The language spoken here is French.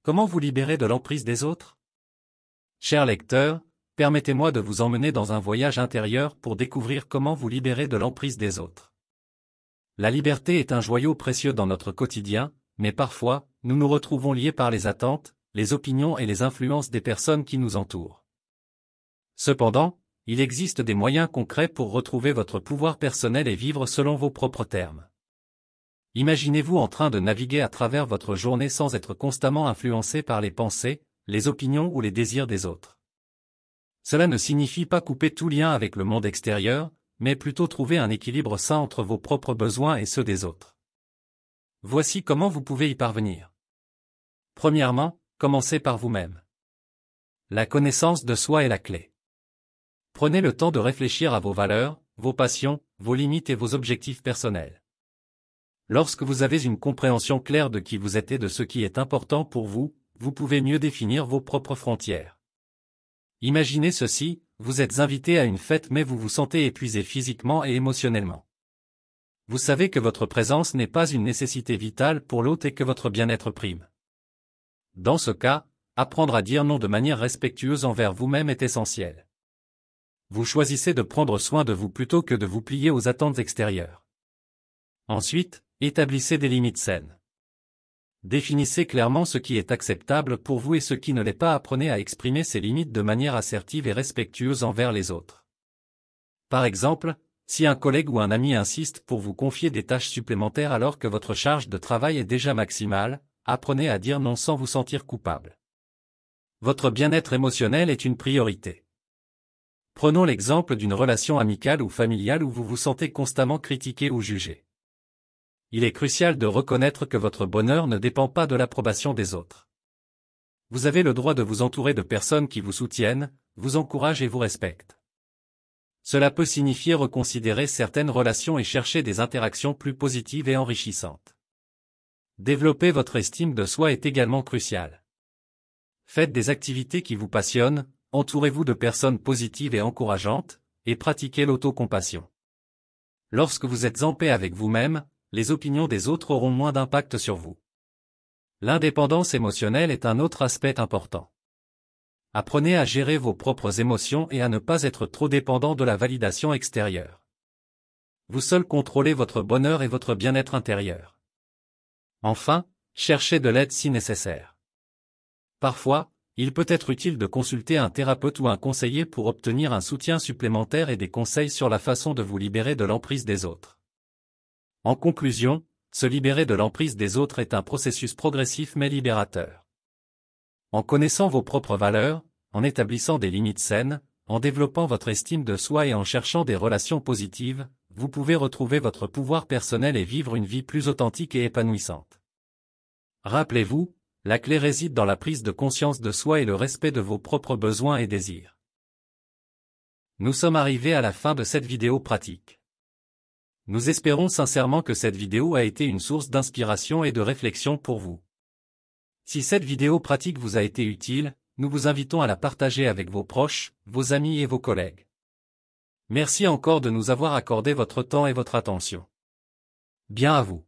Comment vous libérer de l'emprise des autres? Cher lecteur, permettez-moi de vous emmener dans un voyage intérieur pour découvrir comment vous libérer de l'emprise des autres. La liberté est un joyau précieux dans notre quotidien, mais parfois, nous nous retrouvons liés par les attentes, les opinions et les influences des personnes qui nous entourent. Cependant, il existe des moyens concrets pour retrouver votre pouvoir personnel et vivre selon vos propres termes. Imaginez-vous en train de naviguer à travers votre journée sans être constamment influencé par les pensées, les opinions ou les désirs des autres. Cela ne signifie pas couper tout lien avec le monde extérieur, mais plutôt trouver un équilibre sain entre vos propres besoins et ceux des autres. Voici comment vous pouvez y parvenir. Premièrement, commencez par vous-même. La connaissance de soi est la clé. Prenez le temps de réfléchir à vos valeurs, vos passions, vos limites et vos objectifs personnels. Lorsque vous avez une compréhension claire de qui vous êtes et de ce qui est important pour vous, vous pouvez mieux définir vos propres frontières. Imaginez ceci, vous êtes invité à une fête mais vous vous sentez épuisé physiquement et émotionnellement. Vous savez que votre présence n'est pas une nécessité vitale pour l'hôte et que votre bien-être prime. Dans ce cas, apprendre à dire non de manière respectueuse envers vous-même est essentiel. Vous choisissez de prendre soin de vous plutôt que de vous plier aux attentes extérieures. Ensuite, établissez des limites saines. Définissez clairement ce qui est acceptable pour vous et ce qui ne l'est pas. Apprenez à exprimer ces limites de manière assertive et respectueuse envers les autres. Par exemple, si un collègue ou un ami insiste pour vous confier des tâches supplémentaires alors que votre charge de travail est déjà maximale, apprenez à dire non sans vous sentir coupable. Votre bien-être émotionnel est une priorité. Prenons l'exemple d'une relation amicale ou familiale où vous vous sentez constamment critiqué ou jugé. Il est crucial de reconnaître que votre bonheur ne dépend pas de l'approbation des autres. Vous avez le droit de vous entourer de personnes qui vous soutiennent, vous encouragent et vous respectent. Cela peut signifier reconsidérer certaines relations et chercher des interactions plus positives et enrichissantes. Développer votre estime de soi est également crucial. Faites des activités qui vous passionnent, entourez-vous de personnes positives et encourageantes, et pratiquez l'autocompassion. Lorsque vous êtes en paix avec vous-même, les opinions des autres auront moins d'impact sur vous. L'indépendance émotionnelle est un autre aspect important. Apprenez à gérer vos propres émotions et à ne pas être trop dépendant de la validation extérieure. Vous seul contrôlez votre bonheur et votre bien-être intérieur. Enfin, cherchez de l'aide si nécessaire. Parfois, il peut être utile de consulter un thérapeute ou un conseiller pour obtenir un soutien supplémentaire et des conseils sur la façon de vous libérer de l'emprise des autres. En conclusion, se libérer de l'emprise des autres est un processus progressif mais libérateur. En connaissant vos propres valeurs, en établissant des limites saines, en développant votre estime de soi et en cherchant des relations positives, vous pouvez retrouver votre pouvoir personnel et vivre une vie plus authentique et épanouissante. Rappelez-vous, la clé réside dans la prise de conscience de soi et le respect de vos propres besoins et désirs. Nous sommes arrivés à la fin de cette vidéo pratique. Nous espérons sincèrement que cette vidéo a été une source d'inspiration et de réflexion pour vous. Si cette vidéo pratique vous a été utile, nous vous invitons à la partager avec vos proches, vos amis et vos collègues. Merci encore de nous avoir accordé votre temps et votre attention. Bien à vous.